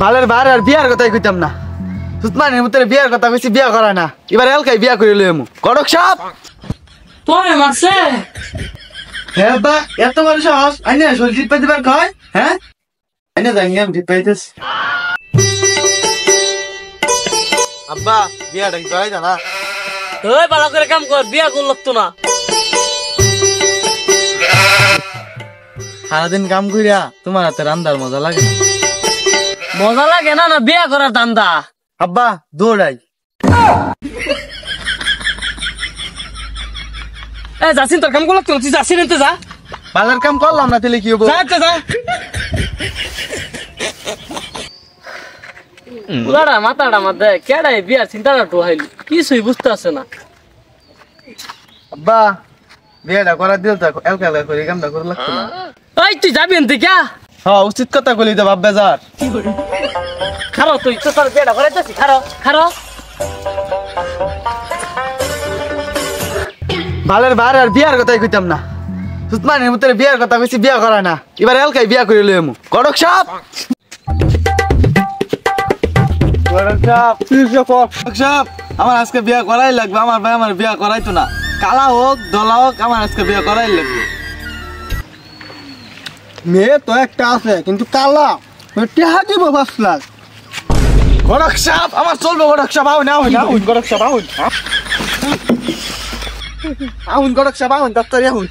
বালের বার আর বিয়ার কথাই কইতাম না। সুতমানের মতো বিয়ার কথা কইছি, বিয়া করা না। এবার এলকাই বিয়া করে লই আমু। কড়ক সাপ তোরে মারছে। হ্যাঁ বা এত বড় সাহস আইনা সলজিত পাইতে পার কয়? হ্যাঁ আইনা জানি আমি ঠিক পাইতেছি। আব্বা বিয়াটা কি করাই জানা? ওই ভালো করে কাম কর, বিয়া করল তো না। সারাদিন কাম করিয়া তোমার হাতে রান্দার মজা লাগে না? মজা লাগে না? না বিয়া করার দান্দা। আব্বা দৌড়াই। এ যাসিন, তোর কাম করল তো, তুই যাসিন এনতে যা। বালের কাম করলাম না তাহলে কি হবো? যা যা। পুরাটা মাথাটা মধ্যে কেডাই বিয়ার চিন্তাটা ঢুকাইলি, কিছুই বুঝতে আসে না। আব্বা বিয়াটা করার দিল তো এলকা এলকা করে কামটা করে লাগতো না। ওই তুই যাবি এনতে কে? হ্যাঁ উচিত কথা কইলি তো বাপ বেজার। খারো তুই তো, তোর বিয়াটা করাইতেছি। খারো খারো। বালের বার আর বিয়ার কথাই কইতাম না। সুতমানের মতো বিয়ার কথা কইছি, বিয়া করা না। এবার এলকাই বিয়া করে লই আমু। কড়ক সাপ আমার আজকে বিয়া করাই লাগবে। আমার ভাই আমার বিয়া করাইতো না, কালা হোক দলা হোক, আমার আজকে বিয়া করাই লাগবে। মেয়ে তো একটা আছে কিন্তু কালা, টেহা দিব 5 লাখ। গড়ক সাপ আমার চলবে। গড়ক সাপ আহুন আহুন আহুন। গড়ক সাপ আহুন আহুন। গড়ক সাপ আহুন দপ্তরে আহুন।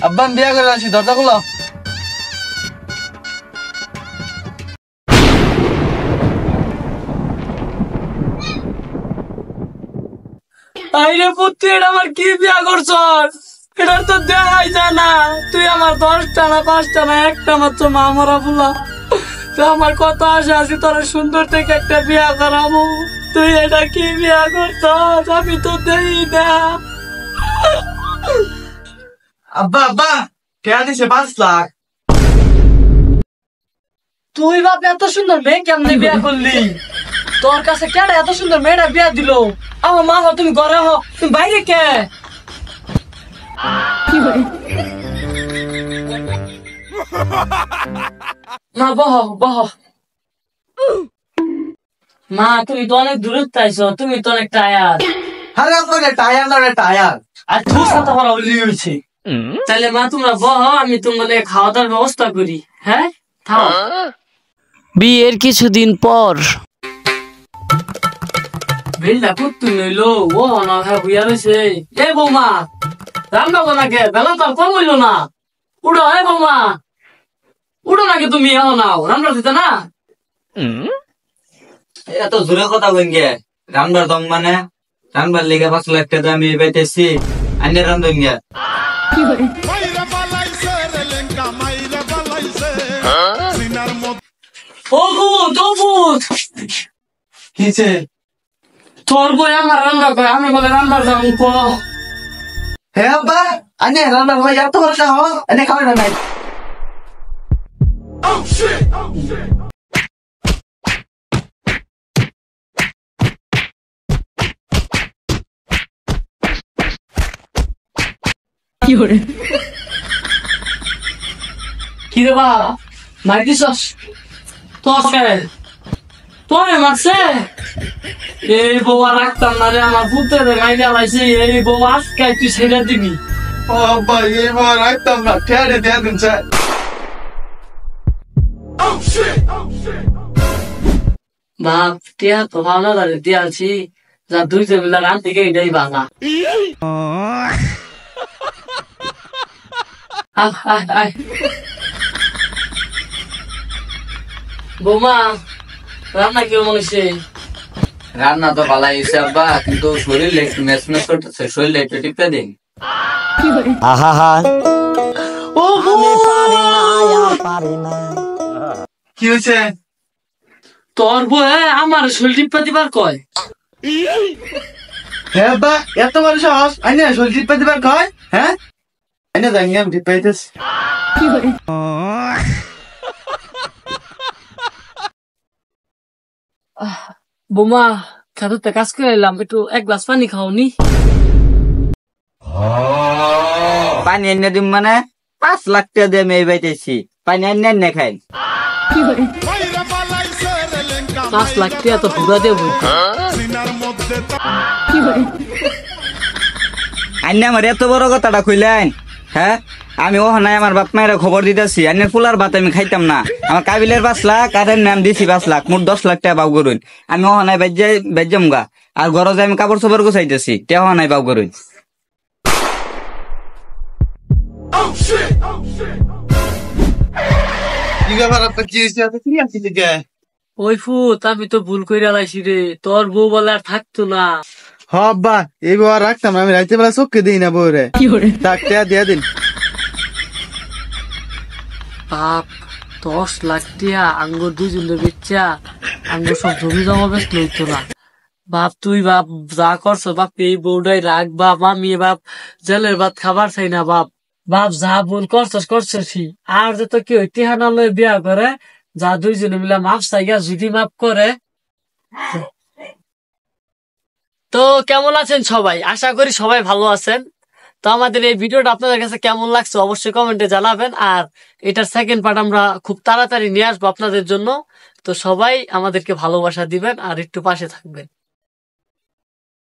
আব্বা বিয়া করে আসি, দরজা খুলো। আইরে পুত্র, এটা আমার কি বিয়া করছস? এটার তো দেখাই যায় না। তুই আমার 10টা না 5টা না একটা মাত্র মা মরা বলা। তুই আমার কত আশা আছি তোর সুন্দর থেকে একটা বিয়া করাবো। তুই এটা কি বিয়া করছস? আমি তো দেই না। আব্বা আব্বা টেহা দিছে 5 লাখ। তুই বাপ এত সুন্দর মেয়ে কেমনে বিয়া করলি? তোর কাছে কেডা এত সুন্দর মেয়েটা বিয়া দিল? আমার মা হো, তুমি ঘরে হো, তুমি বাইরে কে? মা বহ বহ। মা তুমি তো অনেক দূরে চাইছো, তুমি তো অনেক টায়ার। আরে আব্বা টায়ার না টায়ার। আর তুই সাথে করা হলি হয়েছে। তাহলে মা তোমরা বহ, আমি তোমাদের খাওয়া দাওয়ার ব্যবস্থা করি। হ্যাঁ থাও। বিয়ের কিছুদিন পর বেলটা পুত্তু নইলো, ও না বুয়া রয়েছে। এ বৌমা রান্না নাকে বেলা তো কম হইলো না। উড়ো এ বৌমা, উড়ো নাকি তুমি? এও নাও রান্না দিতে না। এত জোরে কথা বলেন গে? রান্নার দম মানে রান্নার লেগে 5 লাখ টাকা আমি পাইতেছি, আইনে রান্ধন গে। ও ভূত, ও ভূত, কিছে? তোর বই আমার রান্না করে, আমি বলে রান্নার দাম ক। হ্যাঁ আব্বা আনে রান্না ভাই এত বড় সাহস, এনে খাওয়া না নাই। কি রে বাবা মাইতিছস? তোরে মারছে? এই বউ আর রাখতাম না রে, আমার পুত্রে মাইরা লাইছে। এই বউ আজকে তুই ছেড়ে দিবি? ও আব্বা এবার রাখতাম না, ঠেড়ে দিয়ে দিন স্যার। বাপ টিয়া তো ভালো লাগে দিয়েছি, যা 2 টেবিল রান থেকে এটাই বাঙা। বৌমা রান্না কেউ মনে? রান্না তো ভালাই হয়েছে আব্বা, কিন্তু শরীর একটু মেস মেস করতেছে, শরীর একটু টিপে দিন। কি হয়েছে? তোর বউ আমার শরীর টিপা দিবার কয়। হ্যাঁ আব্বা এত বড় সাহস আইনা সলজিত পাইতে পার কয়? হ্যাঁ আইনা জানি আমি ঠিক পাইতেছি। বোমা খেতে কাজ করে এলাম, একটু 1 গ্লাস পানি খাওনি? পানি এনে দিম মানে 5 লাখ টাকা দিয়ে আমি এই পাইতেছি পানি এনে খাই 5 লাখ টাকা তো হুদা দেবো। আইনে আমার এত বড় কথাটা কইলেন হ্যাঁ আমি ওখানে আমার বাপ মায়ের খবর দিতেছি আইনের ফুলার ভাত আমি খাইতাম না আমার কাবিলের 5 লাখ আর নাম দিছি 5 লাখ মোট 10 লাখ টাকা বাউ করুন আমি ওখানে বেজাম গা আর ঘরে যে আমি কাপড় চোপড় গুছাইতেছি তে ওখানে বাউ করুন কি ব্যাপার আপনার কি হয়েছে এত কি আছিস কে ওই ফুত আমি তো ভুল করে লাইছি রে, তোর বউ বলে আর থাকতো না। হ আব্বা এই বউ আর রাখতাম না, আমি রাইতে বেলা চোখকে দিই না বউরে ডাকতে দিয়া দিন বাপ 10 লাখ টাকা আঙ্গ দুজনের বেচা আঙ্গ সব জমি জমা বেশ লইতো না। বাপ তুই বাপ যা করছো বাপ এই বউটাই রাখ বাপ, আমি বাপ জেলের ভাত খাবার চাই না বাপ। বাপ যা ভুল করছস আর যে তো কেউ টিহানা লয়ে বিয়া করে যা দুইজনে মিলে মাপ চাইগা যদি মাপ করে। তো কেমন আছেন সবাই, আশা করি সবাই ভালো আছেন। তো আমাদের এই ভিডিওটা আপনাদের কাছে কেমন লাগছে অবশ্যই কমেন্টে জানাবেন, আর এটার সেকেন্ড পার্ট আমরা খুব তাড়াতাড়ি নিয়ে আসবো আপনাদের জন্য। তো সবাই আমাদেরকে ভালোবাসা দিবেন আর একটু পাশে থাকবেন।